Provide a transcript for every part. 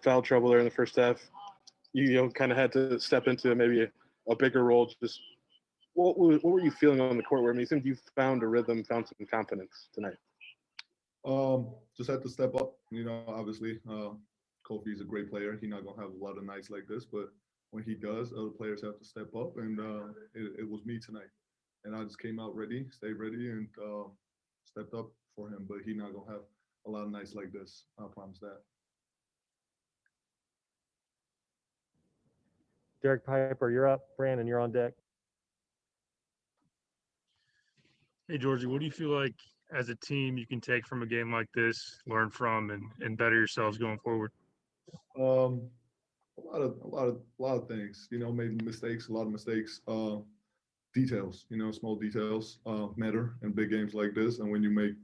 foul trouble there in the first half. You kind of had to step into maybe a bigger role. Just what were you feeling on the court? Where I mean, it seemed you found a rhythm, found some confidence tonight. Just had to step up. Obviously, Kofi's a great player. He's not gonna have a lot of nights like this, but when he does, other players have to step up, and it was me tonight. And I just came out ready, stayed ready, and stepped up for him. But he's not gonna have a lot of nights like this. I promise that. Derek Piper, you're up. Brandon, you're on deck. Hey, Georgie, what do you feel like as a team you can take from a game like this, learn from, and better yourselves going forward? A lot of things. Made mistakes, a lot of mistakes. Details, small details matter in big games like this. And when you make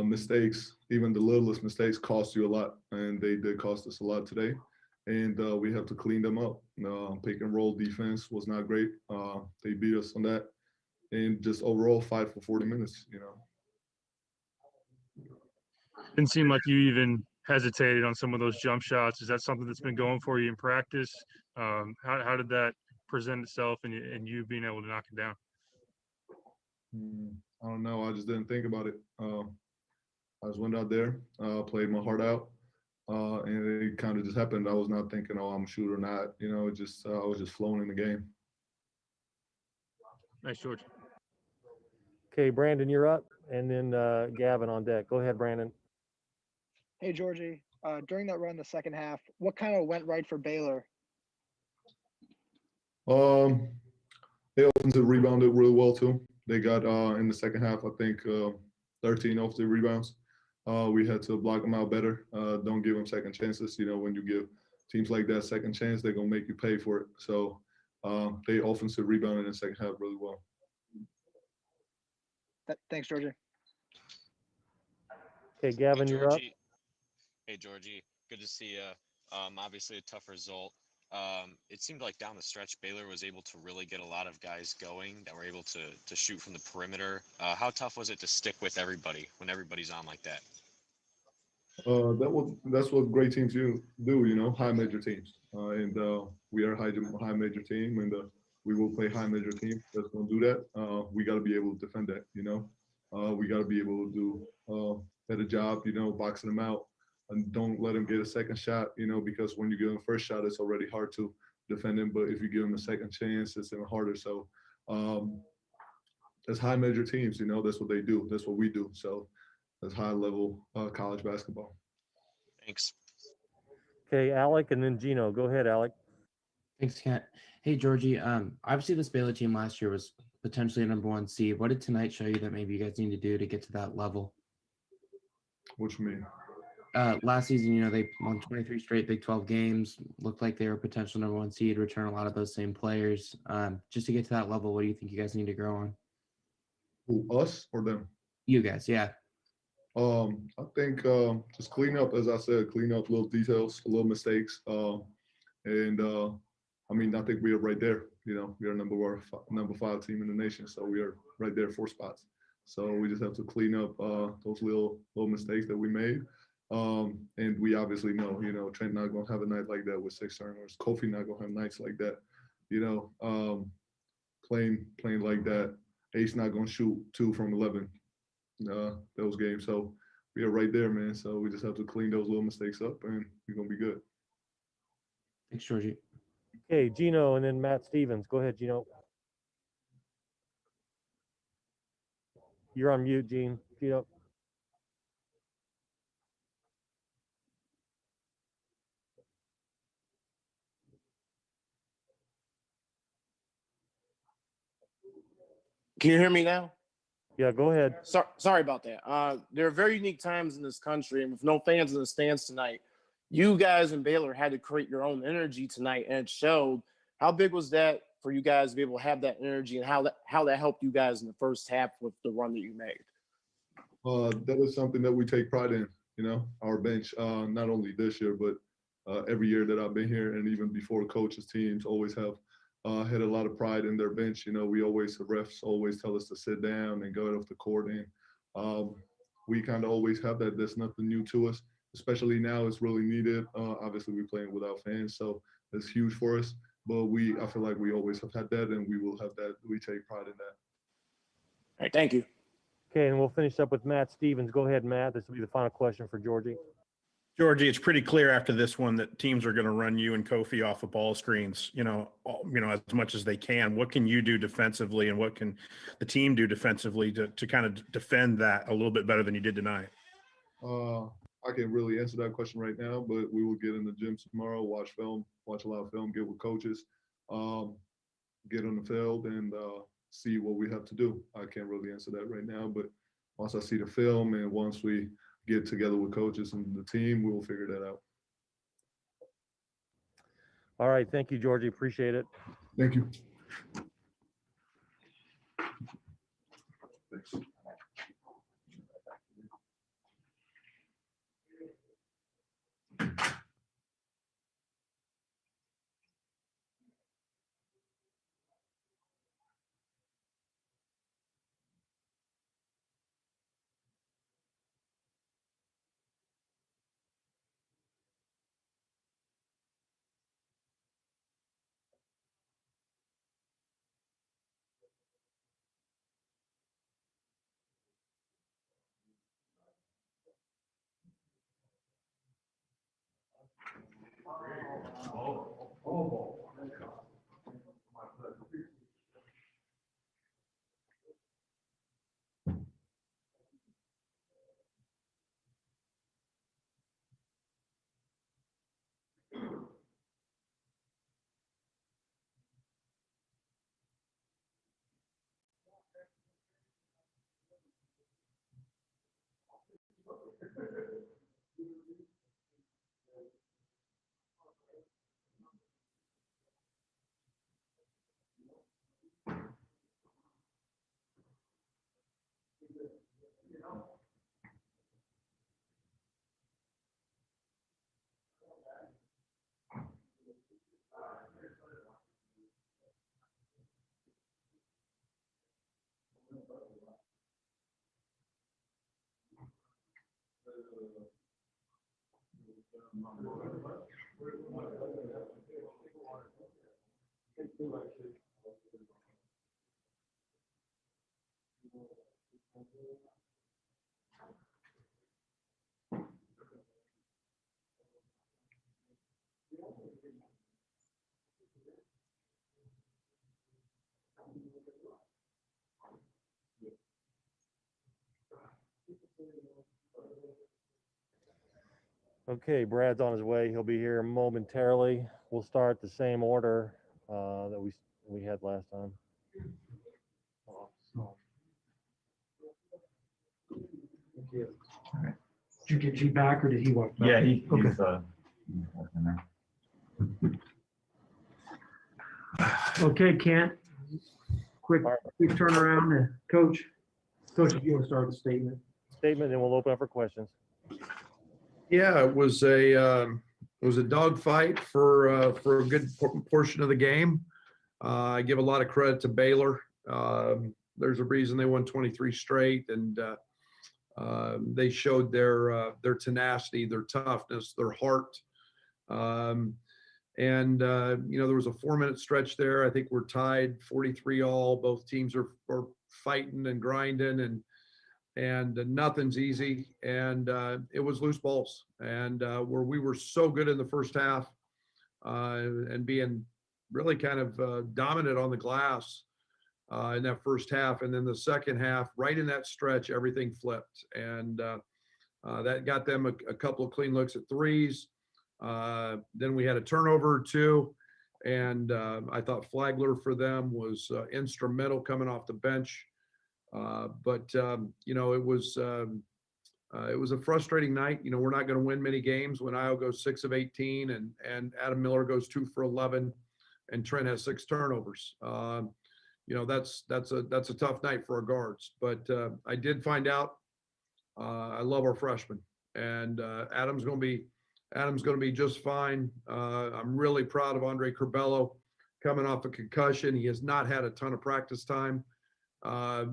mistakes, even the littlest mistakes cost you a lot, and they did cost us a lot today. And we have to clean them up. Pick and roll defense was not great. They beat us on that, and just overall fight for 40 minutes. Didn't seem like you even hesitated on some of those jump shots. Is that something that's been going for you in practice? How did that present itself and you being able to knock it down? I don't know. I just didn't think about it. I just went out there, played my heart out, and it kind of just happened. I was not thinking, oh, I'm a shooter or not. I was just flowing in the game. Nice, George. Okay, Brandon, you're up, and then Gavin on deck. Go ahead, Brandon. Hey, Georgie. During that run, the second half, what kind of went right for Baylor? They offensive rebounded really well too. They got in the second half, I think, 13 offensive rebounds. We had to block them out better. Don't give them second chances. When you give teams like that second chance, they're gonna make you pay for it. So they offensive rebounded in the second half really well. Thanks, Georgie. Okay, Gavin, you're up. Hey, Georgie. Good to see you. Obviously, a tough result. It seemed like down the stretch, Baylor was able to really get a lot of guys going that were able to shoot from the perimeter. How tough was it to stick with everybody when everybody's on like that? That's what great teams do. High major teams, and we are a high major team, and we will play high major teams that's gonna do that. We got to be able to defend that. We got to be able to do a better job. Boxing them out. And don't let them get a second shot, because when you give them first shot, it's already hard to defend them. But if you give them a second chance, it's even harder. So as high major teams, that's what they do. That's what we do. So that's high level college basketball. Thanks. Okay, Alec, and then Gino. Go ahead, Alec. Thanks, Kent. Hey, Georgie. Obviously, this Baylor team last year was potentially a number one seed. What did tonight show you that maybe you guys need to do to get to that level? What you mean? Last season, they won 23 straight Big 12 games. Looked like they were a potential number one seed. Return a lot of those same players. Just to get to that level, what do you think you guys need to grow on? Who, us or them? You guys, yeah. I think just clean up, as I said, clean up little details, little mistakes, and I think we are right there. We are number 5 team in the nation, so we are right there, 4 spots. So we just have to clean up those little mistakes that we made. And we obviously know, Trent not gonna have a night like that with 6 turnovers. Kofi not gonna have nights like that. Playing like that. Ace not gonna shoot 2 from 11. Those games. So we are right there, man. So we just have to clean those little mistakes up, and we're gonna be good. Thanks, Georgie. Okay, Gino, and then Matt Stevens. Go ahead, Gino. You're on mute, Gino. Can you hear me now? Yeah, go ahead. Sorry about that. There are very unique times in this country, and with no fans in the stands tonight, you guys in Baylor had to create your own energy tonight, and it showed. How big was that for you guys to be able to have that energy, and how that helped you guys in the first half with the run that you made? That is something that we take pride in. Our bench, not only this year, but every year that I've been here, and even before coaches, teams always have had a lot of pride in their bench. The refs always tell us to sit down and go off the court, and we kind of always have that. That's nothing new to us. especially now, it's really needed. Obviously, we're playing without fans, so it's huge for us. But I feel like we always have had that, and we will have that. We take pride in that. All right, thank you. Okay, and we'll finish up with Matt Stevens. Go ahead, Matt. This will be the final question for Georgie. Georgie, it's pretty clear after this one that teams are going to run you and Kofi off of ball screens, as much as they can. What can you do defensively, and what can the team do defensively to kind of defend that a little bit better than you did tonight? I can't really answer that question right now, but we will get in the gym tomorrow, watch film, watch a lot of film, get with coaches, get on the field, and see what we have to do. I can't really answer that right now, but once I see the film and once we get together with coaches and the team, we will figure that out. All right. Thank you, Georgie. Appreciate it. Thank you. Thanks. Okay, Brad's on his way. He'll be here momentarily. We'll start the same order that we had last time. Did you get G back, or did he walk back? Yeah, okay. he's Okay, Kent. Quick turnaround. Coach, if you want to start the statement. Statement, and we'll open up for questions. Yeah, it was a dogfight for a good portion of the game. I give a lot of credit to Baylor. There's a reason they won 23 straight, and they showed their tenacity, their toughness, their heart. And there was a 4-minute stretch there. I think we're tied 43-all. Both teams are fighting and grinding, and nothing's easy. And it was loose balls. And where we were so good in the first half and being really kind of dominant on the glass in that first half. And then the second half, right in that stretch, everything flipped. And that got them a couple of clean looks at threes. Then we had a turnover or two. And I thought Flagler for them was instrumental coming off the bench. But it was a frustrating night. We're not going to win many games when Io goes 6 of 18 and Adam Miller goes 2 for 11 and Trent has 6 turnovers. That's a tough night for our guards. But I did find out I love our freshmen, and Adam's going to be just fine. I'm really proud of Andre Curbelo coming off a concussion. He has not had a ton of practice time,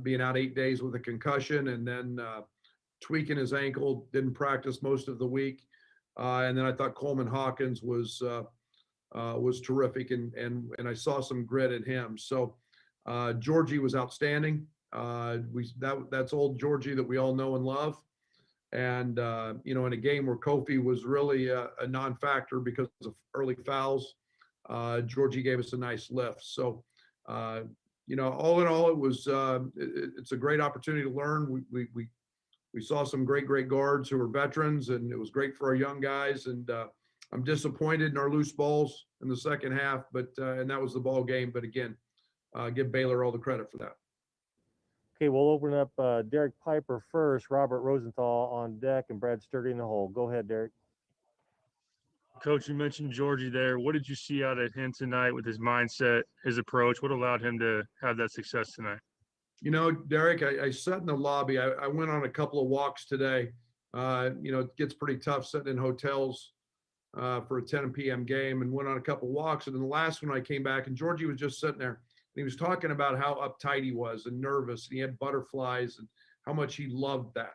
being out 8 days with a concussion and then tweaking his ankle, didn't practice most of the week. And then I thought Coleman Hawkins was terrific, and I saw some grit in him. So Georgie was outstanding. That's old Georgie that we all know and love. And in a game where Kofi was really a non-factor because of early fouls, Georgie gave us a nice lift. So all in all, it was it's a great opportunity to learn. We saw some great guards who are veterans, and it was great for our young guys. And I'm disappointed in our loose balls in the second half, but and that was the ball game. But again, give Baylor all the credit for that. Okay, we'll open up Derek Piper first, Robert Rosenthal on deck, and Brad Sturdy in the hole. Go ahead, Derek. Coach, you mentioned Georgie there. What did you see out of him tonight with his mindset, his approach? What allowed him to have that success tonight? Derek, I sat in the lobby. I went on a couple of walks today. It gets pretty tough sitting in hotels for a 10 p.m. game, and went on a couple of walks. And then the last one I came back, and Georgie was just sitting there. And he was talking about how uptight he was and nervous, and he had butterflies and how much he loved that.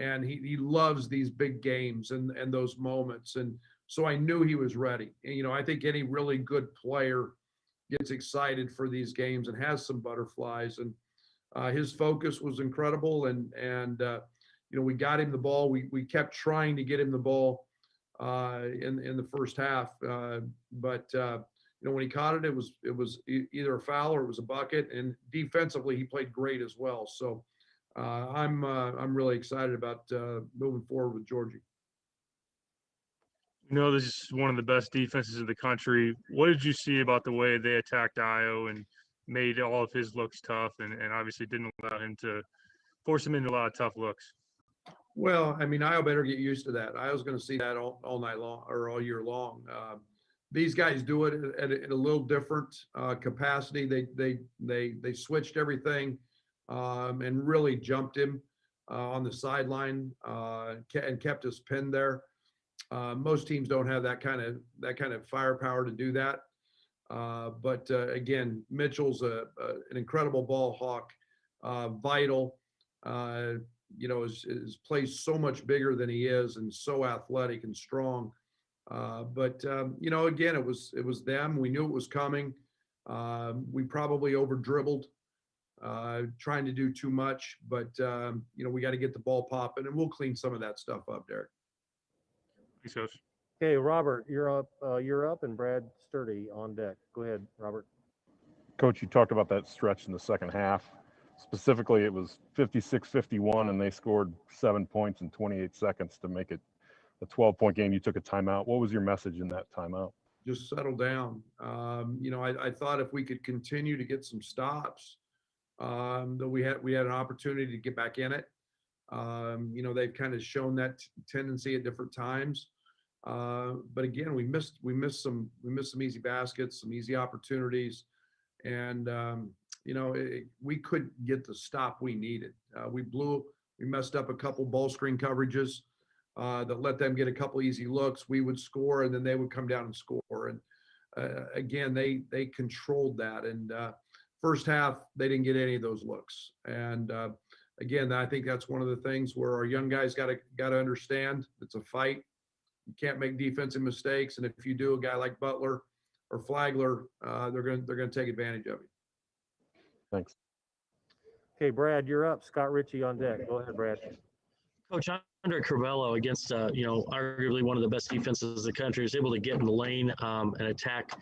And he loves these big games and those moments. And so I knew he was ready. And, I think any really good player gets excited for these games and has some butterflies. And his focus was incredible. And we got him the ball. We kept trying to get him the ball in the first half. But when he caught it, it was either a foul or it was a bucket. And defensively, he played great as well. So I'm really excited about moving forward with Georgie. This is one of the best defenses in the country. What did you see about the way they attacked Io and made all of his looks tough, and obviously didn't allow him to force him into a lot of tough looks? Well, Io better get used to that. Io's going to see that all night long or all year long. These guys do it at a little different capacity. They switched everything and really jumped him on the sideline and kept us pinned there. Most teams don't have that kind of firepower to do that. But again, Mitchell's an incredible ball hawk, vital. Is plays so much bigger than he is, and so athletic and strong. But again, it was them. We knew it was coming. We probably over dribbled, trying to do too much. But we got to get the ball popping, and we'll clean some of that stuff up, Derek. Thanks, Coach. Okay, Robert, you're up, and Brad Sturdy on deck. Go ahead, Robert. Coach, you talked about that stretch in the second half. Specifically, it was 56-51, and they scored 7 points in 28 seconds to make it a 12-point game. You took a timeout. What was your message in that timeout? Just settle down. I thought if we could continue to get some stops, that we had an opportunity to get back in it. They've kind of shown that tendency at different times. But again, we missed some easy baskets, some easy opportunities, and we couldn't get the stop we needed. We messed up a couple ball screen coverages that let them get a couple easy looks. We would score, and then they would come down and score. And again, they controlled that. And first half, they didn't get any of those looks. And again, I think that's one of the things where our young guys got to understand it's a fight. You can't make defensive mistakes, and if you do, a guy like Butler or Flagler, they're going to take advantage of you. Thanks. Okay, Brad, you're up. Scott Ritchie on deck. Go ahead, Brad. Coach, Andre Crivello against arguably one of the best defenses in the country is able to get in the lane and attack.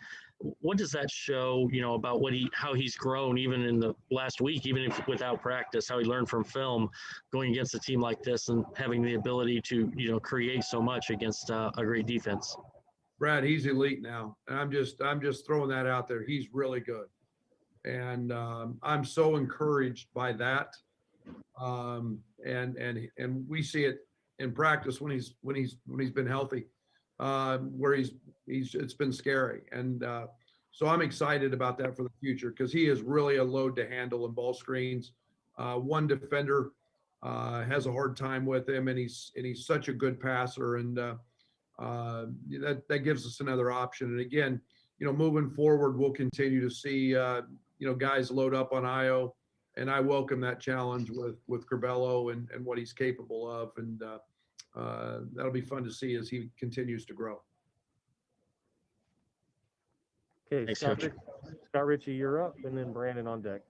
What does that show, about how he's grown even in the last week, even if without practice, how he learned from film going against a team like this and having the ability to, create so much against a great defense? Brad, he's elite now. And I'm just throwing that out there. He's really good. And I'm so encouraged by that. And we see it in practice when he's been healthy, where it's been scary. And so I'm excited about that for the future, because he is really a load to handle in ball screens. One defender has a hard time with him, and he's such a good passer, and that gives us another option. And again, moving forward, we'll continue to see guys load up on Io, and I welcome that challenge with Crivello and what he's capable of. And that'll be fun to see as he continues to grow. Okay, Thanks, Scott, Coach. Scott Ritchie, you're up, and then Brandon on deck.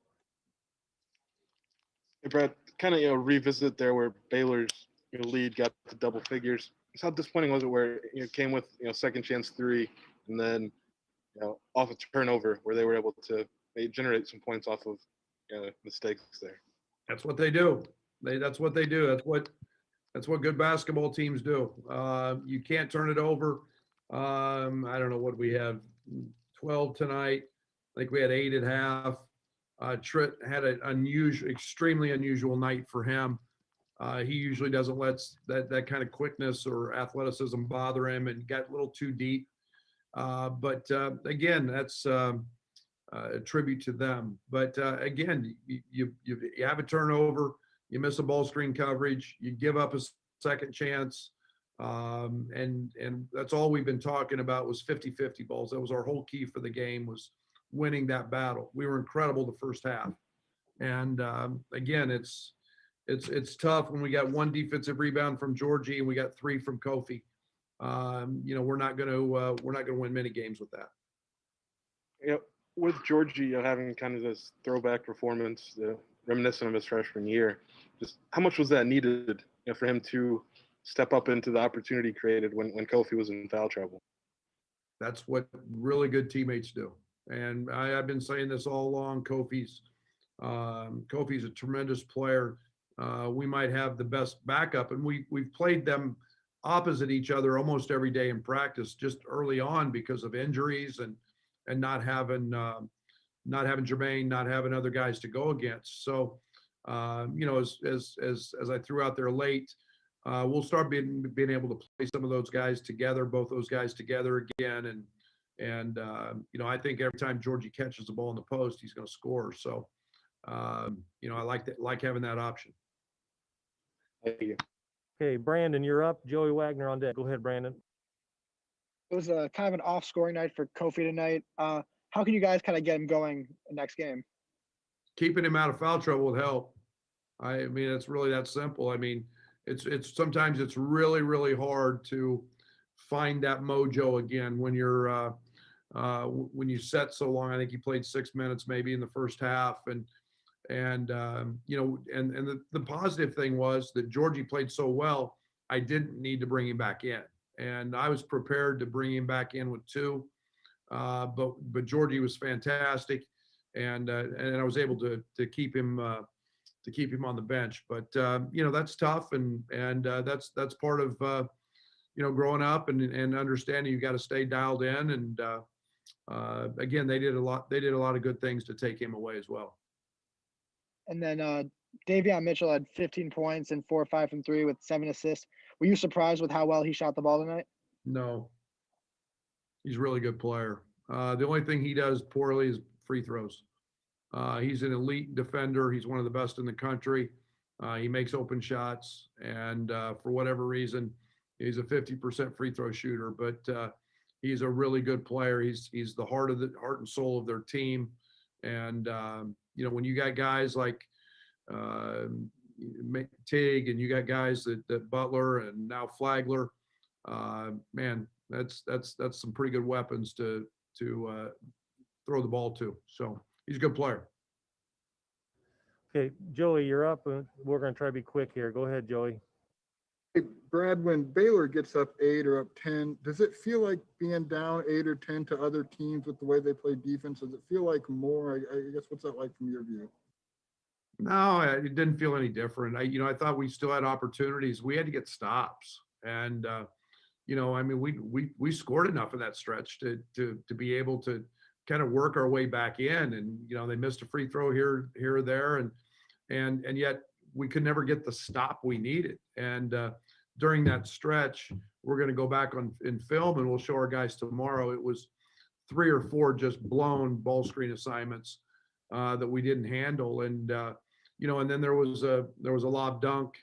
Hey, Brad, kind of revisit there where Baylor's lead got to double figures. So how disappointing was it where it came with second chance three, and then off a turnover where they were able to generate some points off of mistakes there. That's what they do. That's what they do. That's what good basketball teams do. You can't turn it over. I don't know what we have, 12 tonight. I think we had 8 at half. Tritt had an extremely unusual night for him. He usually doesn't let that kind of quickness or athleticism bother him, and got a little too deep. But again, that's a tribute to them. But again, you have a turnover, you miss a ball screen coverage, you give up a second chance. And that's all we've been talking about was 50-50 balls. That was our whole key for the game, was winning that battle. We were incredible the first half. And again, it's tough when we got 1 defensive rebound from Georgie and we got 3 from Kofi. We're not going to win many games with that. With Georgie having kind of this throwback performance, reminiscent of his freshman year, just how much was that needed for him to step up into the opportunity created when Kofi was in foul trouble? That's what really good teammates do. And I've been saying this all along. Kofi's a tremendous player. We might have the best backup, and we've played them opposite each other almost every day in practice, just early on because of injuries and not having Jermaine, not having other guys to go against. So as I threw out there late, we'll start being able to play some of those guys together, both those guys together again. And I think every time Georgie catches the ball in the post, he's going to score. So, I like having that option. Thank you. Okay, Brandon, you're up. Joey Wagner on deck. Go ahead, Brandon. It was a kind of an off-scoring night for Kofi tonight. How can you guys kind of get him going next game? Keeping him out of foul trouble would help. I mean, it's really that simple. I mean, it's sometimes it's really, really hard to find that mojo again when you're when you set so long. I think he played 6 minutes maybe in the first half, and the positive thing was that Georgie played so well, I didn't need to bring him back in, and I was prepared to bring him back in with 2, but Georgie was fantastic, and I was able to keep him on the bench. But that's tough, and that's part of growing up and understanding you got to stay dialed in. And again, they did a lot of good things to take him away as well. And then Davion Mitchell had 15 points and 4 or 5 from 3 with 7 assists. Were you surprised with how well he shot the ball tonight? No, he's a really good player. The only thing he does poorly is free throws. He's an elite defender. He's one of the best in the country. He makes open shots, and for whatever reason, he's a 50% free throw shooter. But he's a really good player. He's the heart and soul of their team. And when you got guys like Tig, and you got guys that Butler and now Flagler, man, that's some pretty good weapons to throw the ball to. So he's a good player. Okay, Joey, you're up. We're going to try to be quick here. Go ahead, Joey. Hey, Brad, when Baylor gets up 8 or up 10, does it feel like being down 8 or 10 to other teams with the way they play defense? Does it feel like more? I guess, what's that like from your view? No, it didn't feel any different. I thought we still had opportunities. We had to get stops, and I mean, we scored enough in that stretch to be able to kind of work our way back in. And they missed a free throw here or there, and yet we could never get the stop we needed. And during that stretch, we're going to go back in film, and we'll show our guys tomorrow. It was 3 or 4 just blown ball screen assignments that we didn't handle, and and then there was a lob dunk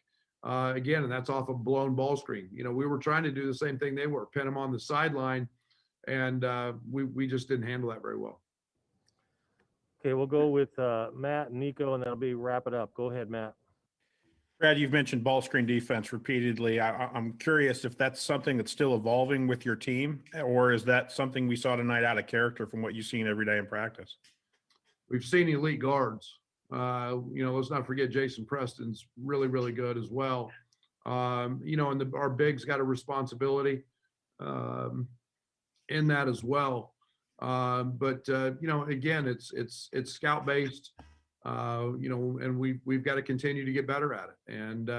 again, and that's off a blown ball screen. We were trying to do the same thing they were, pin them on the sideline, and we just didn't handle that very well. Okay, we'll go with Matt and Nico, and that'll be wrap it up. Go ahead, Matt. Brad, you've mentioned ball screen defense repeatedly. I'm curious if that's something that's still evolving with your team, or is that something we saw tonight out of character from what you've seen every day in practice? We've seen elite guards. Let's not forget Jason Preston's really, really good as well. And our bigs got a responsibility in that as well. Again, it's scout based. And we've got to continue to get better at it. And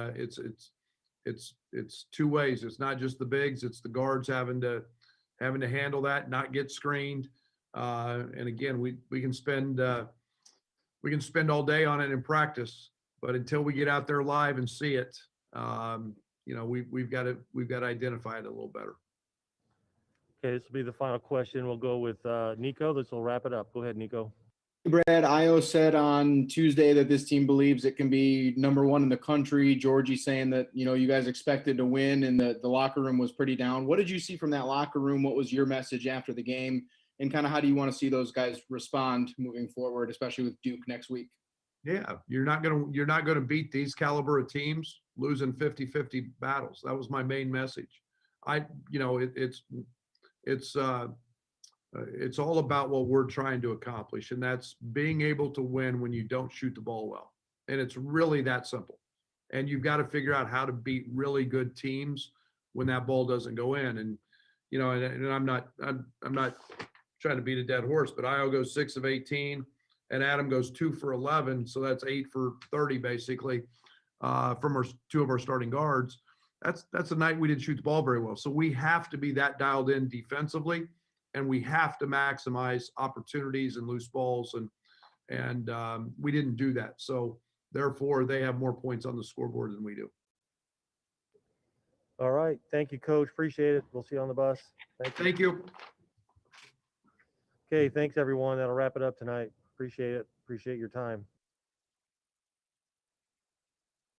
it's two ways. It's not just the bigs; it's the guards having to handle that, not get screened. And again, we can spend all day on it in practice, but until we get out there live and see it, we've got to identify it a little better. Okay, this will be the final question. We'll go with Nico. This will wrap it up. Go ahead, Nico. Brad, Io said on Tuesday that this team believes it can be number one in the country. Georgie saying that, you guys expected to win and the locker room was pretty down. What did you see from that locker room? What was your message after the game? And kind of how do you want to see those guys respond moving forward, especially with Duke next week? Yeah, you're not gonna beat these caliber of teams losing 50-50 battles. That was my main message. It's all about what we're trying to accomplish, and that's being able to win when you don't shoot the ball well. And it's really that simple. And you've got to figure out how to beat really good teams when that ball doesn't go in. And I'm not trying to beat a dead horse, but Io goes 6 of 18, and Adam goes 2 for 11, so that's 8 for 30 basically from our two of our starting guards. That's a night we didn't shoot the ball very well. So we have to be that dialed in defensively. And we have to maximize opportunities and loose balls, and we didn't do that. So therefore, they have more points on the scoreboard than we do. All right. Thank you, Coach. Appreciate it. We'll see you on the bus. Thank you. Okay. Thanks, everyone. That'll wrap it up tonight. Appreciate it. Appreciate your time.